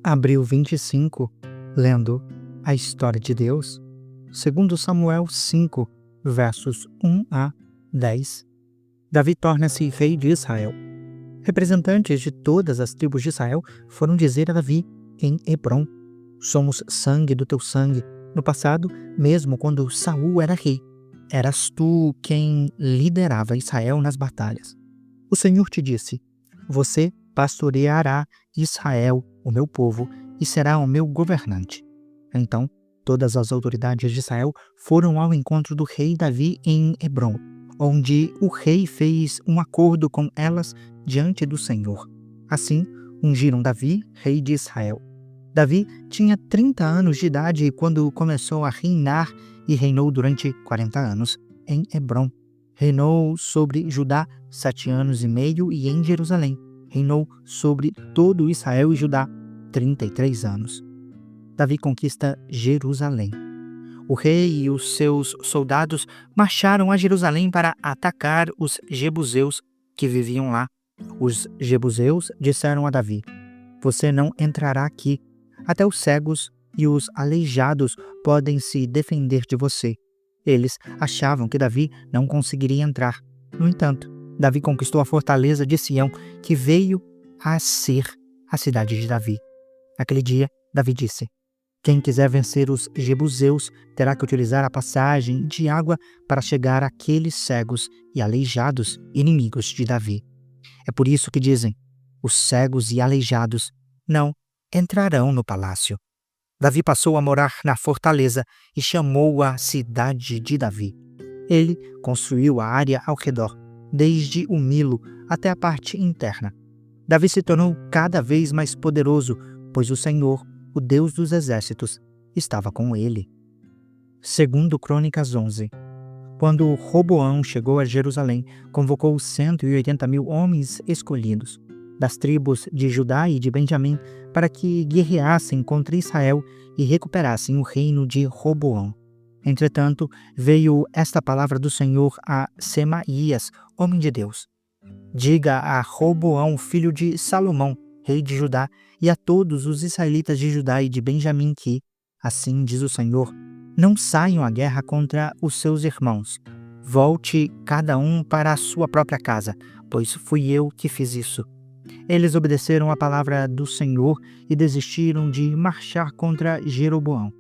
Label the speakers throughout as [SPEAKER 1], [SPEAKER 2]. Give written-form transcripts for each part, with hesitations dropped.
[SPEAKER 1] Abril 25, lendo a história de Deus, segundo Samuel 5, versos 1 a 10. Davi torna-se rei de Israel. Representantes de todas as tribos de Israel foram dizer a Davi em Hebrom: somos sangue do teu sangue. No passado, mesmo quando Saul era rei, eras tu quem liderava Israel nas batalhas. O Senhor te disse: você pastoreará Israel, o meu povo, e será o meu governante. Então, todas as autoridades de Israel foram ao encontro do rei Davi em Hebrom, onde o rei fez um acordo com elas diante do Senhor. Assim, ungiram Davi, rei de Israel. Davi tinha 30 anos de idade quando começou a reinar e reinou durante 40 anos em Hebrom. Reinou sobre Judá 7 anos e meio e em Jerusalém reinou sobre todo Israel e Judá 33 anos. Davi conquista Jerusalém. O rei e os seus soldados marcharam a Jerusalém para atacar os jebuseus que viviam lá. Os jebuseus disseram a Davi: você não entrará aqui. Até os cegos e os aleijados podem se defender de você. Eles achavam que Davi não conseguiria entrar. No entanto, Davi conquistou a fortaleza de Sião, que veio a ser a cidade de Davi. Naquele dia, Davi disse: quem quiser vencer os jebuseus terá que utilizar a passagem de água para chegar àqueles cegos e aleijados inimigos de Davi. É por isso que dizem: os cegos e aleijados não entrarão no palácio. Davi passou a morar na fortaleza e chamou-a Cidade de Davi. Ele construiu a área ao redor, desde o Milo até a parte interna. Davi se tornou cada vez mais poderoso, pois o Senhor, o Deus dos exércitos, estava com ele. Segundo Crônicas 11. Quando Roboão chegou a Jerusalém, convocou 180.000 homens escolhidos das tribos de Judá e de Benjamim para que guerreassem contra Israel e recuperassem o reino de Roboão. Entretanto, veio esta palavra do Senhor a Semaías, homem de Deus: diga a Roboão, filho de Salomão, rei de Judá, e a todos os israelitas de Judá e de Benjamim que, assim diz o Senhor, não saiam à guerra contra os seus irmãos. Volte cada um para a sua própria casa, pois fui eu que fiz isso. Eles obedeceram à palavra do Senhor e desistiram de marchar contra Jeroboão.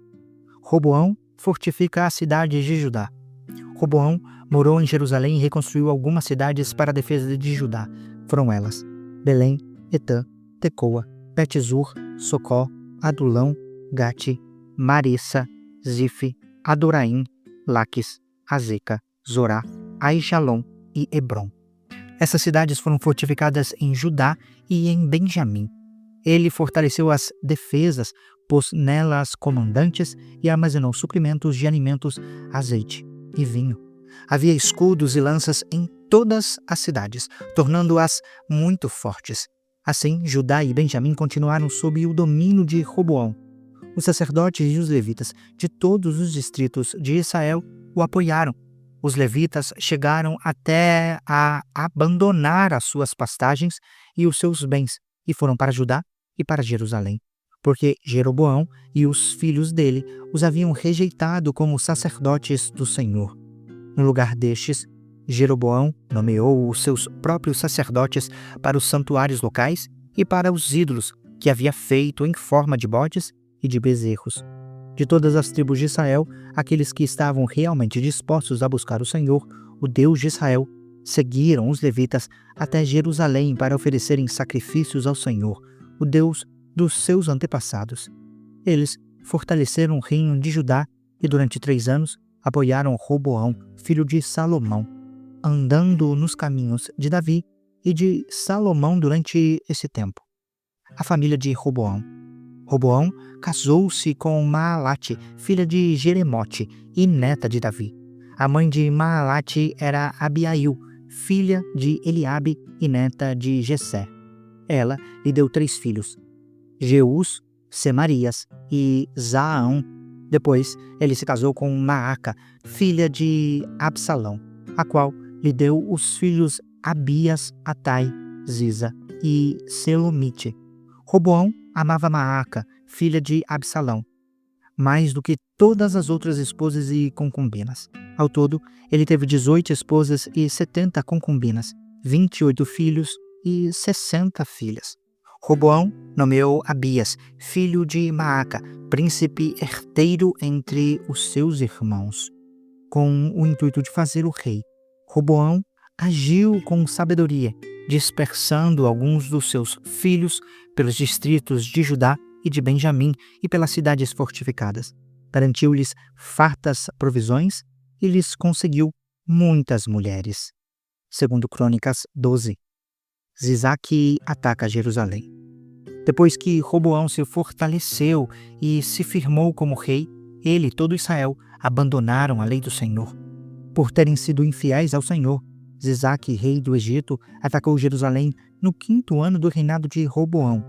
[SPEAKER 1] Roboão fortifica a cidade de Judá. Roboão morou em Jerusalém e reconstruiu algumas cidades para a defesa de Judá. Foram elas: Belém, Etã, Tecoa, Bet-zur, Socó, Adulão, Gate, Marissa, Zife, Adoraim, Laques, Azeca, Zorá, Aijalon e Hebrom. Essas cidades foram fortificadas em Judá e em Benjamim. Ele fortaleceu as defesas, pôs nelas comandantes e armazenou suprimentos de alimentos, azeite e vinho. Havia escudos e lanças em todas as cidades, tornando-as muito fortes. Assim, Judá e Benjamim continuaram sob o domínio de Roboão. Os sacerdotes e os levitas de todos os distritos de Israel o apoiaram. Os levitas chegaram até a abandonar as suas pastagens e os seus bens e foram para Judá e para Jerusalém, porque Jeroboão e os filhos dele os haviam rejeitado como sacerdotes do Senhor. No lugar destes, Jeroboão nomeou os seus próprios sacerdotes para os santuários locais e para os ídolos que havia feito em forma de bodes e de bezerros. De todas as tribos de Israel, aqueles que estavam realmente dispostos a buscar o Senhor, o Deus de Israel, seguiram os levitas até Jerusalém para oferecerem sacrifícios ao Senhor, o Deus dos seus antepassados. Eles fortaleceram o reino de Judá e durante 3 anos apoiaram Roboão, filho de Salomão, andando nos caminhos de Davi e de Salomão durante esse tempo. A família de Roboão. Roboão casou-se com Maalate, filha de Jeremote e neta de Davi. A mãe de Maalate era Abiail, filha de Eliabe e neta de Jessé. Ela lhe deu 3 filhos: Jeús, Semarias e Zaão. Depois, ele se casou com Maaca, filha de Absalão, a qual lhe deu os filhos Abias, Atai, Ziza e Selomite. Roboão amava Maaca, filha de Absalão, mais do que todas as outras esposas e concubinas. Ao todo, ele teve 18 esposas e 70 concubinas, 28 filhos e 60 filhas. Roboão nomeou Abias, filho de Maaca, príncipe herdeiro entre os seus irmãos, com o intuito de fazer o rei. Roboão agiu com sabedoria, dispersando alguns dos seus filhos pelos distritos de Judá e de Benjamim e pelas cidades fortificadas. Garantiu-lhes fartas provisões e lhes conseguiu muitas mulheres. Segundo Crônicas 12. Zizaque ataca Jerusalém. Depois que Roboão se fortaleceu e se firmou como rei, ele e todo Israel abandonaram a lei do Senhor. Por terem sido infiéis ao Senhor, Zizaque, rei do Egito, atacou Jerusalém no 5º ano do reinado de Roboão,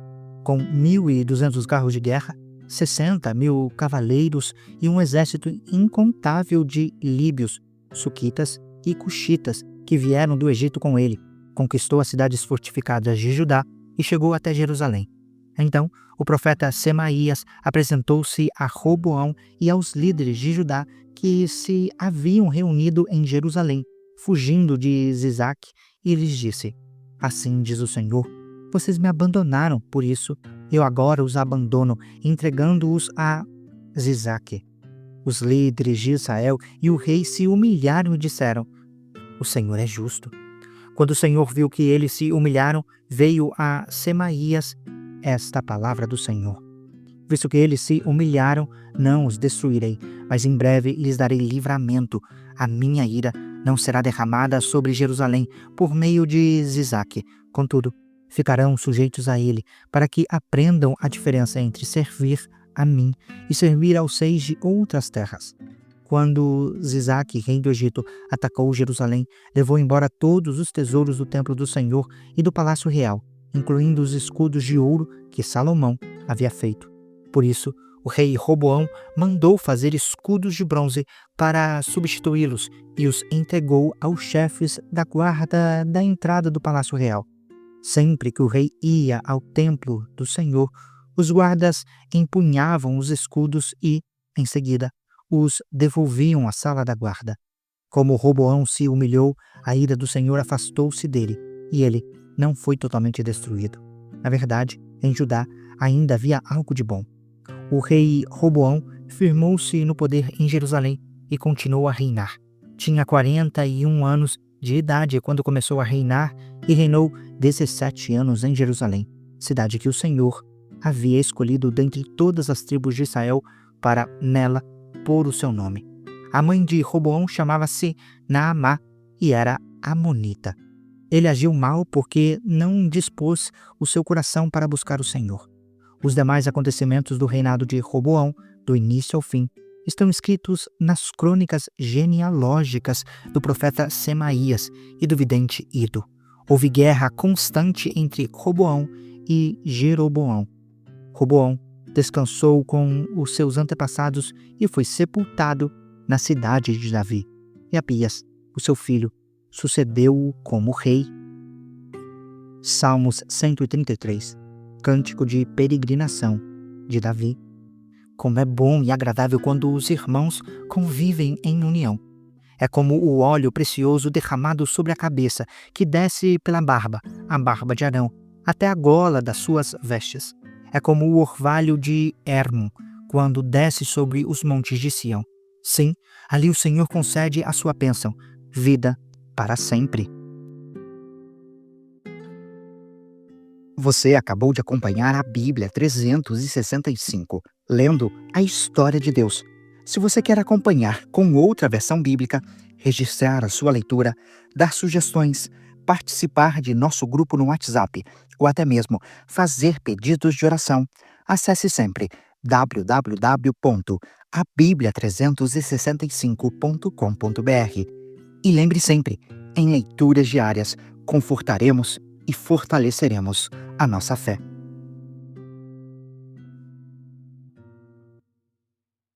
[SPEAKER 1] com 1.200 carros de guerra, 60.000 cavaleiros e um exército incontável de líbios, suquitas e cuxitas que vieram do Egito com ele. Conquistou as cidades fortificadas de Judá e chegou até Jerusalém. Então, o profeta Semaías apresentou-se a Roboão e aos líderes de Judá que se haviam reunido em Jerusalém, fugindo de Zizaque, e lhes disse: Assim diz o Senhor, vocês me abandonaram, por isso eu agora os abandono, entregando-os a Zizaque. Os líderes de Israel e o rei se humilharam e disseram: O Senhor é justo. Quando o Senhor viu que eles se humilharam, veio a Semaías esta palavra do Senhor: Visto que eles se humilharam, não os destruirei, mas em breve lhes darei livramento. A minha ira não será derramada sobre Jerusalém por meio de Zizaque. Contudo, ficarão sujeitos a ele, para que aprendam a diferença entre servir a mim e servir aos reis de outras terras. Quando Zizaque, rei do Egito, atacou Jerusalém, levou embora todos os tesouros do templo do Senhor e do palácio real, incluindo os escudos de ouro que Salomão havia feito. Por isso, o rei Roboão mandou fazer escudos de bronze para substituí-los e os entregou aos chefes da guarda da entrada do palácio real. Sempre que o rei ia ao templo do Senhor, os guardas empunhavam os escudos e, em seguida, os devolviam à sala da guarda. Como Roboão se humilhou, a ira do Senhor afastou-se dele, e ele não foi totalmente destruído. Na verdade, em Judá ainda havia algo de bom. O rei Roboão firmou-se no poder em Jerusalém e continuou a reinar. Tinha 41 anos de idade quando começou a reinar e reinou 17 anos em Jerusalém, cidade que o Senhor havia escolhido dentre todas as tribos de Israel para nela pôr o seu nome. A mãe de Roboão chamava-se Naamá e era amonita. Ele agiu mal porque não dispôs o seu coração para buscar o Senhor. Os demais acontecimentos do reinado de Roboão, do início ao fim, estão escritos nas crônicas genealógicas do profeta Semaías e do vidente Ido. Houve guerra constante entre Roboão e Jeroboão. Roboão descansou com os seus antepassados e foi sepultado na cidade de Davi. E Abias, o seu filho, sucedeu-o como rei. Salmos 133, Cântico de peregrinação de Davi. Como é bom e agradável quando os irmãos convivem em união. É como o óleo precioso derramado sobre a cabeça, que desce pela barba, a barba de Arão, até a gola das suas vestes. É como o orvalho de Hermon, quando desce sobre os montes de Sião. Sim, ali o Senhor concede a sua bênção, vida para sempre. Você acabou de acompanhar a Bíblia 365, lendo a história de Deus. Se você quer acompanhar com outra versão bíblica, registrar a sua leitura, dar sugestões, participar de nosso grupo no WhatsApp ou até mesmo fazer pedidos de oração, acesse sempre www.abiblia365.com.br. E lembre sempre, em leituras diárias, confortaremos e fortaleceremos a nossa fé.